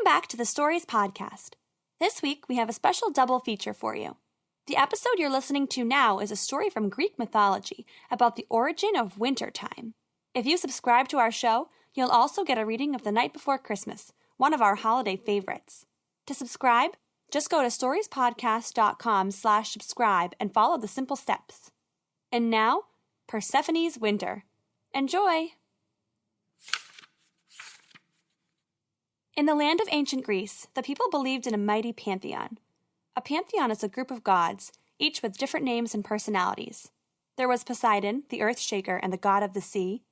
back to the Stories Podcast. This week, we have a special double feature for you. The episode you're listening to now is a story from Greek mythology about the origin of wintertime. If you subscribe to our show, you'll also get a reading of The Night Before Christmas, one of our holiday favorites. To subscribe, just go to storiespodcast.com/subscribe and follow the simple steps. And now, Persephone's Winter. Enjoy! In the land of ancient Greece, the people believed in a mighty pantheon. A pantheon is a group of gods, each with different names and personalities. There was Poseidon, the earth shaker and the god of the sea.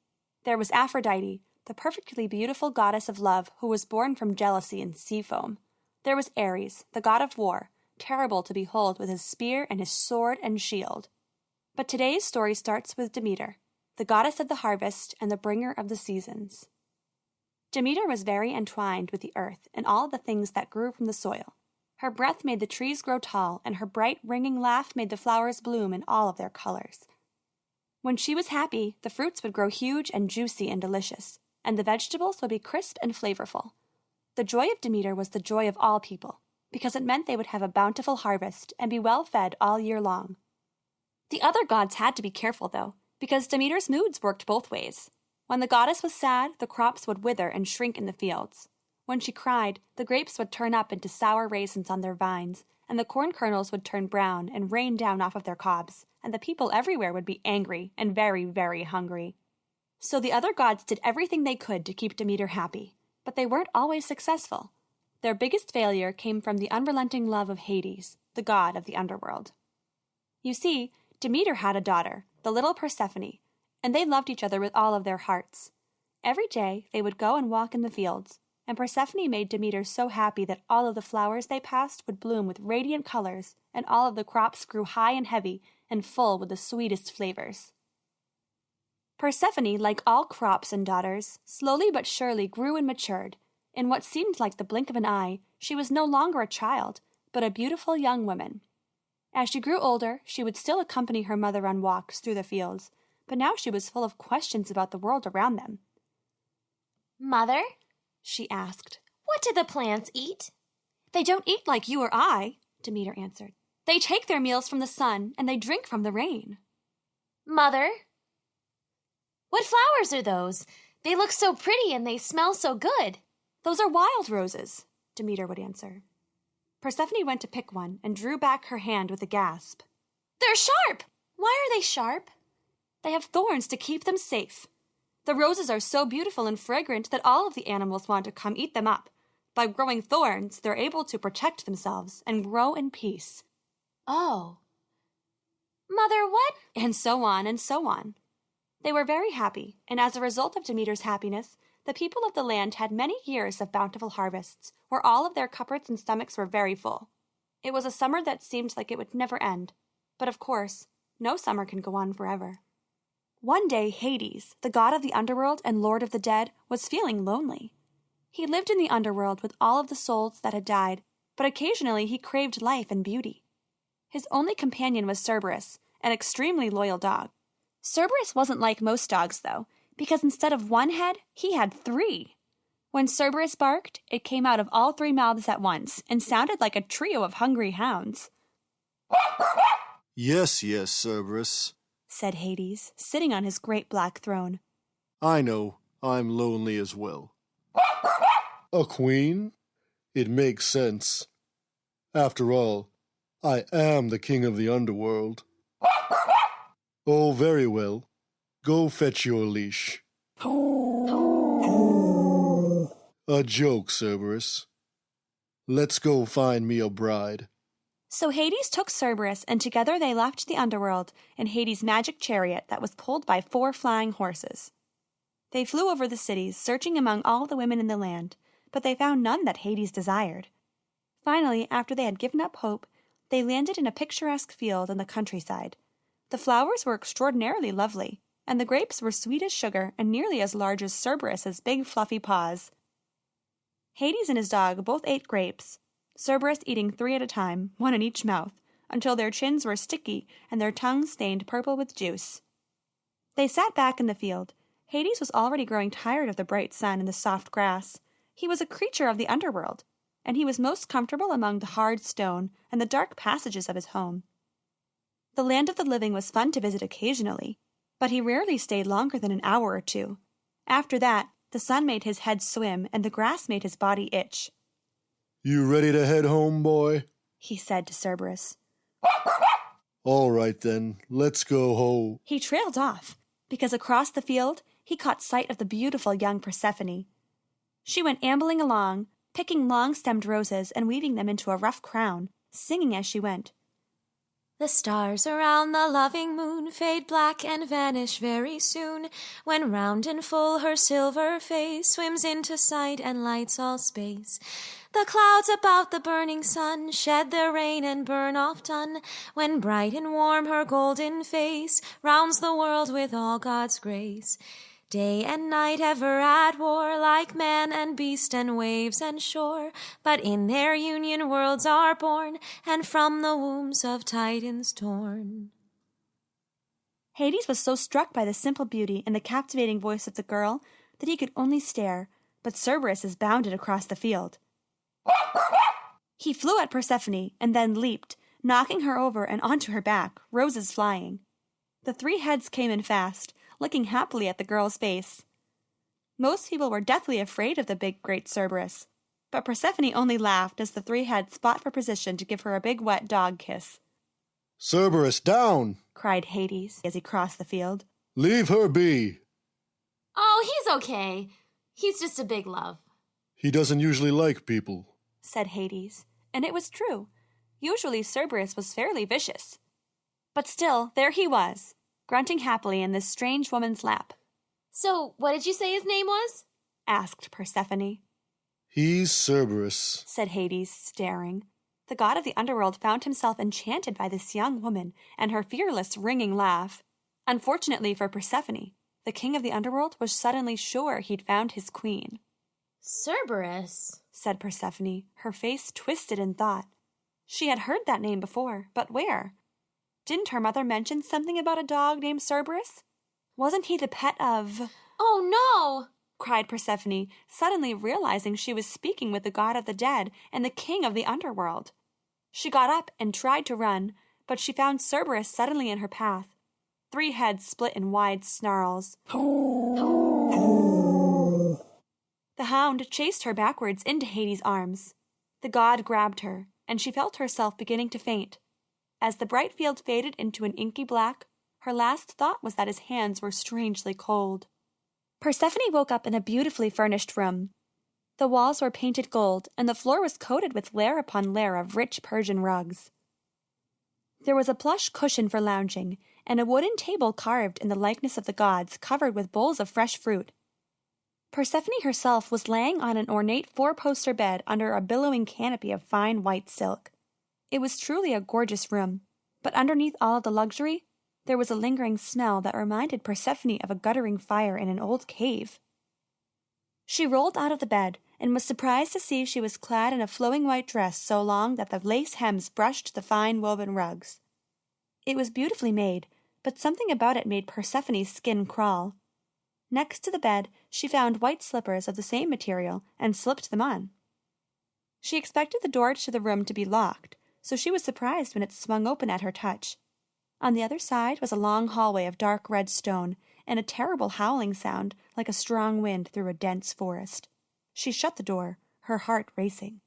There was Aphrodite, the perfectly beautiful goddess of love who was born from jealousy and sea foam. There was Ares, the god of war, terrible to behold with his spear and his sword and shield. But today's story starts with Demeter, the goddess of the harvest and the bringer of the seasons. Demeter was very entwined with the earth and all the things that grew from the soil. Her breath made the trees grow tall, and her bright, ringing laugh made the flowers bloom in all of their colors. When she was happy, the fruits would grow huge and juicy and delicious, and the vegetables would be crisp and flavorful. The joy of Demeter was the joy of all people, because it meant they would have a bountiful harvest and be well fed all year long. The other gods had to be careful, though, because Demeter's moods worked both ways. When the goddess was sad, the crops would wither and shrink in the fields. When she cried, the grapes would turn up into sour raisins on their vines, and the corn kernels would turn brown and rain down off of their cobs, and the people everywhere would be angry and very, very hungry. So the other gods did everything they could to keep Demeter happy, but they weren't always successful. Their biggest failure came from the unrelenting love of Hades, the god of the underworld. You see, Demeter had a daughter, the little Persephone, and they loved each other with all of their hearts. Every day they would go and walk in the fields, and Persephone made Demeter so happy that all of the flowers they passed would bloom with radiant colors, and all of the crops grew high and heavy and full with the sweetest flavors. Persephone, like all crops and daughters, slowly but surely grew and matured. In what seemed like the blink of an eye, she was no longer a child, but a beautiful young woman. As she grew older, she would still accompany her mother on walks through the fields, but now she was full of questions about the world around them. "Mother," she asked, "what do the plants eat?" "They don't eat like you or I," Demeter answered. "They take their meals from the sun, and they drink from the rain." "Mother, what flowers are those? They look so pretty and they smell so good." "Those are wild roses," Demeter would answer. Persephone went to pick one and drew back her hand with a gasp. "They're sharp! Why are they sharp?" "They have thorns to keep them safe. The roses are so beautiful and fragrant that all of the animals want to come eat them up. By growing thorns, they're able to protect themselves and grow in peace." "Oh. Mother, what?" And so on and so on. They were very happy, and as a result of Demeter's happiness, the people of the land had many years of bountiful harvests, where all of their cupboards and stomachs were very full. It was a summer that seemed like it would never end. But of course, no summer can go on forever. One day, Hades, the god of the underworld and lord of the dead, was feeling lonely. He lived in the underworld with all of the souls that had died, but occasionally he craved life and beauty. His only companion was Cerberus, an extremely loyal dog. Cerberus wasn't like most dogs, though, because instead of one head, he had 3. When Cerberus barked, it came out of all 3 mouths at once and sounded like a trio of hungry hounds. Yes, Cerberus," said Hades, sitting on his great black throne. "I know. I'm lonely as well." "A queen? It makes sense. After all, I am the king of the underworld." "Oh, very well. Go fetch your leash." "A joke, Cerberus. Let's go find me a bride." So Hades took Cerberus, and together they left the underworld in Hades' magic chariot that was pulled by 4 flying horses. They flew over the cities, searching among all the women in the land, but they found none that Hades desired. Finally, after they had given up hope, they landed in a picturesque field in the countryside. The flowers were extraordinarily lovely, and the grapes were sweet as sugar and nearly as large as Cerberus's big fluffy paws. Hades and his dog both ate grapes, Cerberus eating 3 at a time, 1 in each mouth, until their chins were sticky and their tongues stained purple with juice. They sat back in the field. Hades was already growing tired of the bright sun and the soft grass. He was a creature of the underworld, and he was most comfortable among the hard stone and the dark passages of his home. The land of the living was fun to visit occasionally, but he rarely stayed longer than an hour or two. After that, the sun made his head swim and the grass made his body itch. You ready to head home, boy? He said to Cerberus. All right then, let's go home. He trailed off, because across the field he caught sight of the beautiful young Persephone. She went ambling along, picking long-stemmed roses and weaving them into a rough crown, singing as she went. The stars around the loving moon fade black and vanish very soon, when round and full her silver face swims into sight and lights all space. The clouds about the burning sun shed their rain and burn off done, when bright and warm her golden face rounds the world with all God's grace. Day and night ever at war, like man and beast and waves and shore, but in their union worlds are born, and from the wombs of Titans torn. Hades was so struck by the simple beauty and the captivating voice of the girl that he could only stare, but Cerberus bounded across the field. He flew at Persephone and then leaped, knocking her over and onto her back, roses flying. The three heads came in fast, looking happily at the girl's face. Most people were deathly afraid of the big, great Cerberus, but Persephone only laughed as the three heads fought for position to give her a big, wet dog kiss. Cerberus, down! Cried Hades as he crossed the field. Leave her be. Oh, he's okay. He's just a big love. He doesn't usually like people, said Hades, and it was true. Usually Cerberus was fairly vicious. But still, there he was, grunting happily in this strange woman's lap. So, what did you say his name was? Asked Persephone. He's Cerberus, said Hades, staring. The god of the underworld found himself enchanted by this young woman and her fearless, ringing laugh. Unfortunately for Persephone, the king of the underworld was suddenly sure he'd found his queen. Cerberus, said Persephone, her face twisted in thought. She had heard that name before, but where? Didn't her mother mention something about a dog named Cerberus? Wasn't he the pet of... Oh, no! cried Persephone, suddenly realizing she was speaking with the god of the dead and the king of the underworld. She got up and tried to run, but she found Cerberus suddenly in her path. Three heads split in wide snarls. The hound chased her backwards into Hades' arms. The god grabbed her, and she felt herself beginning to faint. As the bright field faded into an inky black, her last thought was that his hands were strangely cold. Persephone woke up in a beautifully furnished room. The walls were painted gold, and the floor was coated with layer upon layer of rich Persian rugs. There was a plush cushion for lounging, and a wooden table carved in the likeness of the gods covered with bowls of fresh fruit. Persephone herself was laying on an ornate four-poster bed under a billowing canopy of fine white silk. It was truly a gorgeous room, but underneath all of the luxury, there was a lingering smell that reminded Persephone of a guttering fire in an old cave. She rolled out of the bed and was surprised to see she was clad in a flowing white dress so long that the lace hems brushed the fine woven rugs. It was beautifully made, but something about it made Persephone's skin crawl. Next to the bed, she found white slippers of the same material and slipped them on. She expected the door to the room to be locked, so she was surprised when it swung open at her touch. On the other side was a long hallway of dark red stone and a terrible howling sound like a strong wind through a dense forest. She shut the door, her heart racing.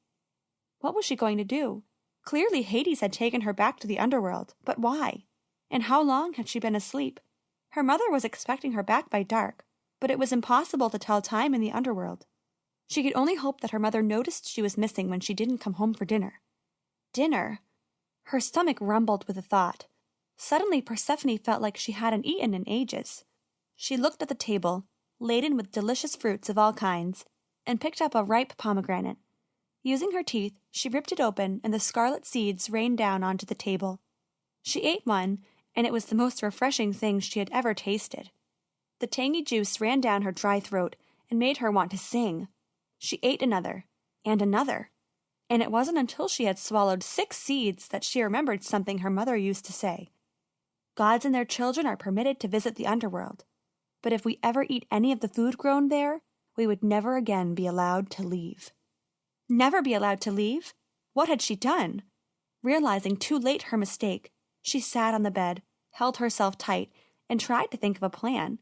What was she going to do? Clearly Hades had taken her back to the underworld, but why? And how long had she been asleep? Her mother was expecting her back by dark, but it was impossible to tell time in the underworld. She could only hope that her mother noticed she was missing when she didn't come home for dinner. Dinner? Her stomach rumbled with the thought. Suddenly Persephone felt like she hadn't eaten in ages. She looked at the table, laden with delicious fruits of all kinds, and picked up a ripe pomegranate. Using her teeth, she ripped it open, and the scarlet seeds rained down onto the table. She ate one, and it was the most refreshing thing she had ever tasted. The tangy juice ran down her dry throat and made her want to sing. She ate another, and another. And it wasn't until she had swallowed 6 seeds that she remembered something her mother used to say. Gods and their children are permitted to visit the underworld, but if we ever eat any of the food grown there, we would never again be allowed to leave. Never be allowed to leave? What had she done? Realizing too late her mistake, she sat on the bed, held herself tight, and tried to think of a plan,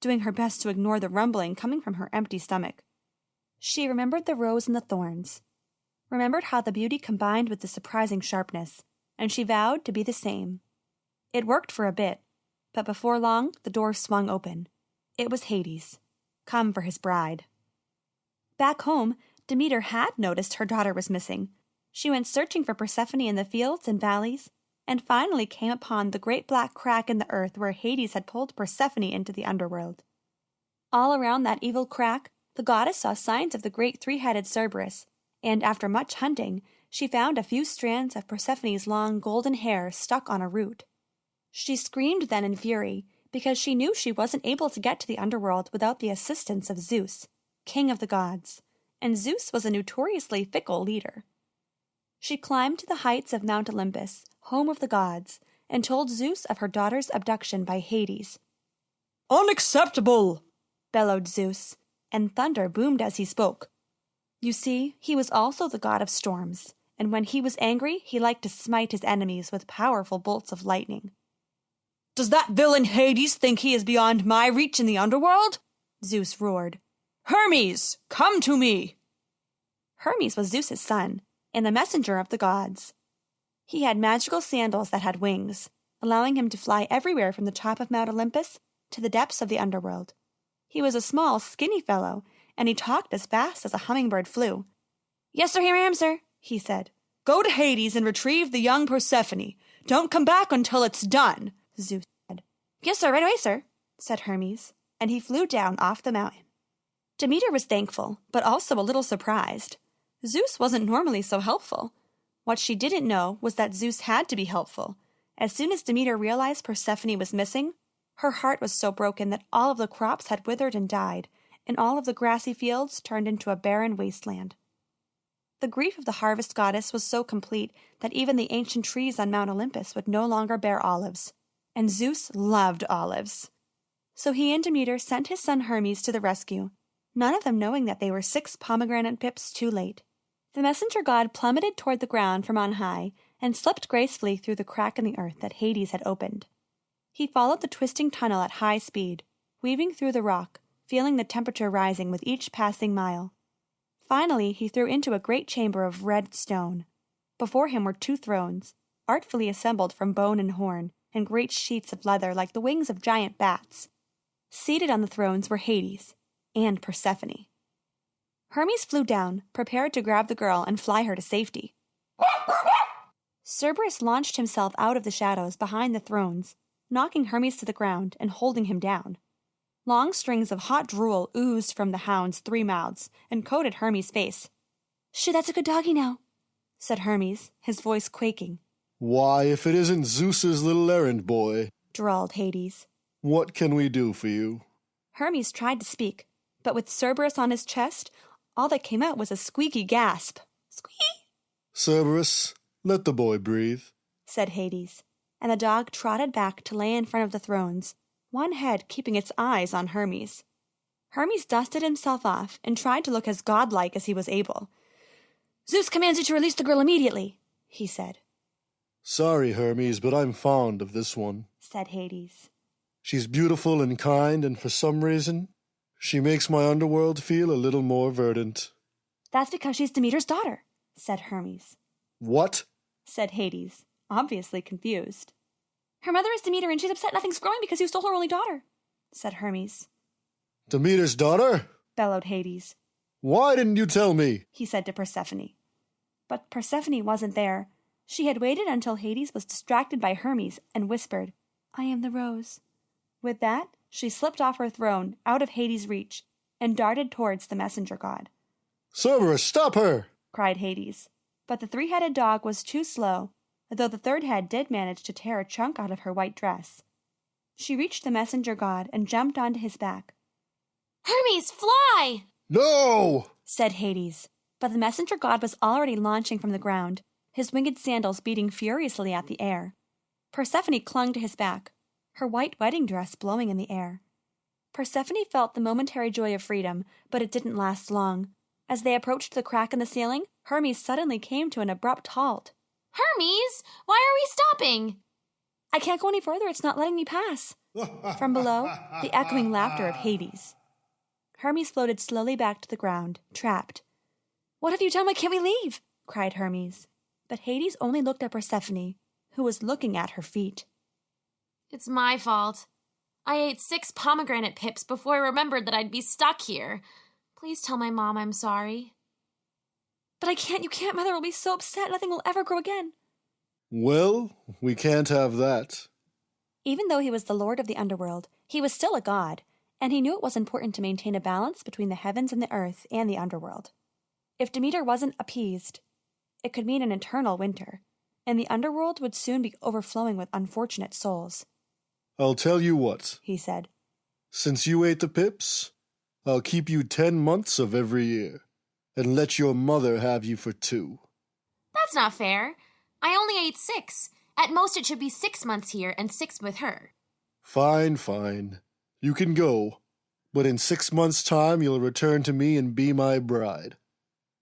doing her best to ignore the rumbling coming from her empty stomach. She remembered the rose and the thorns, remembered how the beauty combined with the surprising sharpness, and she vowed to be the same. It worked for a bit, but before long the door swung open. It was Hades, come for his bride. Back home, Demeter had noticed her daughter was missing. She went searching for Persephone in the fields and valleys, and finally came upon the great black crack in the earth where Hades had pulled Persephone into the underworld. All around that evil crack, the goddess saw signs of the great three-headed Cerberus, and after much hunting, she found a few strands of Persephone's long golden hair stuck on a root. She screamed then in fury, because she knew she wasn't able to get to the underworld without the assistance of Zeus, king of the gods, and Zeus was a notoriously fickle leader. She climbed to the heights of Mount Olympus, home of the gods, and told Zeus of her daughter's abduction by Hades. "Unacceptable!" bellowed Zeus, and thunder boomed as he spoke. You see, he was also the god of storms, and when he was angry, he liked to smite his enemies with powerful bolts of lightning. "Does that villain Hades think he is beyond my reach in the underworld?" Zeus roared. "Hermes, come to me!" Hermes was Zeus's son, and the messenger of the gods. He had magical sandals that had wings, allowing him to fly everywhere from the top of Mount Olympus to the depths of the underworld. He was a small, skinny fellow, and he talked as fast as a hummingbird flew. "Yes, sir, here I am, sir," he said. "Go to Hades and retrieve the young Persephone. Don't come back until it's done," Zeus said. "Yes, sir, right away, sir," said Hermes, and he flew down off the mountain. Demeter was thankful, but also a little surprised. Zeus wasn't normally so helpful. What she didn't know was that Zeus had to be helpful. As soon as Demeter realized Persephone was missing, her heart was so broken that all of the crops had withered and died, and all of the grassy fields turned into a barren wasteland. The grief of the harvest goddess was so complete that even the ancient trees on Mount Olympus would no longer bear olives, and Zeus loved olives. So he and Demeter sent his son Hermes to the rescue, none of them knowing that they were 6 pomegranate pips too late. The messenger god plummeted toward the ground from on high and slipped gracefully through the crack in the earth that Hades had opened. He followed the twisting tunnel at high speed, weaving through the rock, feeling the temperature rising with each passing mile. Finally, he threw into a great chamber of red stone. Before him were 2 thrones, artfully assembled from bone and horn, and great sheets of leather like the wings of giant bats. Seated on the thrones were Hades and Persephone. Hermes flew down, prepared to grab the girl and fly her to safety. Cerberus launched himself out of the shadows behind the thrones, knocking Hermes to the ground and holding him down. Long strings of hot drool oozed from the hound's 3 mouths and coated Hermes' face. "Shoo, that's a good doggy now," said Hermes, his voice quaking. "Why, if it isn't Zeus's little errand boy," drawled Hades. "What can we do for you?" Hermes tried to speak, but with Cerberus on his chest, all that came out was a squeaky gasp. "Squeak!" "Cerberus, let the boy breathe," said Hades, and the dog trotted back to lay in front of the thrones, one head keeping its eyes on Hermes. Hermes dusted himself off and tried to look as godlike as he was able. "Zeus commands you to release the girl immediately," he said. "Sorry, Hermes, but I'm fond of this one," said Hades. "She's beautiful and kind, and for some reason, she makes my underworld feel a little more verdant." "That's because she's Demeter's daughter," said Hermes. "What?" said Hades, obviously confused. "Her mother is Demeter, and she's upset nothing's growing because you stole her only daughter," said Hermes. "Demeter's daughter?" bellowed Hades. "Why didn't you tell me?" he said to Persephone. But Persephone wasn't there. She had waited until Hades was distracted by Hermes and whispered, "I am the rose." With that, she slipped off her throne, out of Hades' reach, and darted towards the messenger god. "Cerberus, stop her!" cried Hades. But the 3-headed dog was too slow, though the 3rd head did manage to tear a chunk out of her white dress. She reached the messenger god and jumped onto his back. "Hermes, fly!" "No!" said Hades. But the messenger god was already launching from the ground, his winged sandals beating furiously at the air. Persephone clung to his back, her white wedding dress blowing in the air. Persephone felt the momentary joy of freedom, but it didn't last long. As they approached the crack in the ceiling, Hermes suddenly came to an abrupt halt. Hermes, why are we stopping? I can't go any further, it's not letting me pass. From below, the echoing laughter of Hades. Hermes floated slowly back to the ground, trapped. What have you done? Why can't we leave? Cried Hermes. But Hades only looked at Persephone, who was looking at her feet. It's my fault. I ate 6 pomegranate pips before I remembered that I'd be stuck here. Please tell my mom I'm sorry. But I can't, you can't, Mother will be so upset, nothing will ever grow again. Well, we can't have that. Even though he was the lord of the underworld, he was still a god, and he knew it was important to maintain a balance between the heavens and the earth and the underworld. If Demeter wasn't appeased, it could mean an eternal winter, and the underworld would soon be overflowing with unfortunate souls. I'll tell you what, he said. Since you ate the pips, I'll keep you 10 months of every year, and let your mother have you for 2. That's not fair. I only ate 6. At most it should be 6 months here and 6 with her. Fine, fine. You can go, but in 6 months' time you'll return to me and be my bride.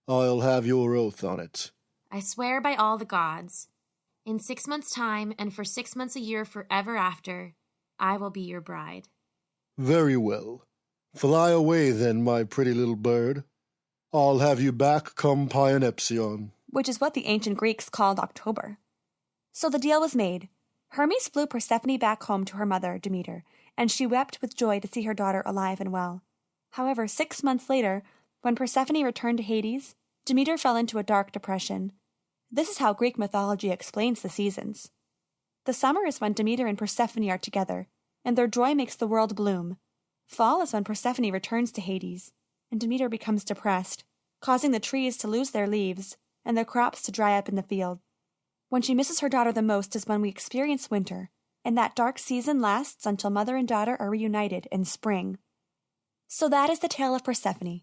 I'll have your oath on it. I swear by all the gods. In 6 months' time and for 6 months a year forever after, I will be your bride. Very well. Fly away then, my pretty little bird. I'll have you back come Pionepsion. Which is what the ancient Greeks called October. So the deal was made. Hermes flew Persephone back home to her mother, Demeter, and she wept with joy to see her daughter alive and well. However, 6 months later, when Persephone returned to Hades, Demeter fell into a dark depression. This is how Greek mythology explains the seasons. The summer is when Demeter and Persephone are together, and their joy makes the world bloom. Fall is when Persephone returns to Hades, and Demeter becomes depressed, causing the trees to lose their leaves and their crops to dry up in the field. When she misses her daughter the most is when we experience winter, and that dark season lasts until mother and daughter are reunited in spring. So that is the tale of Persephone,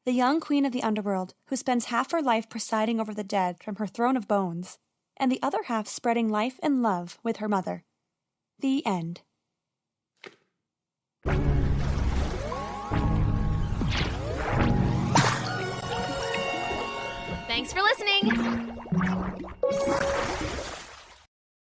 the young queen of the underworld who spends half her life presiding over the dead from her throne of bones, and the other half spreading life and love with her mother. The end. Thanks for listening.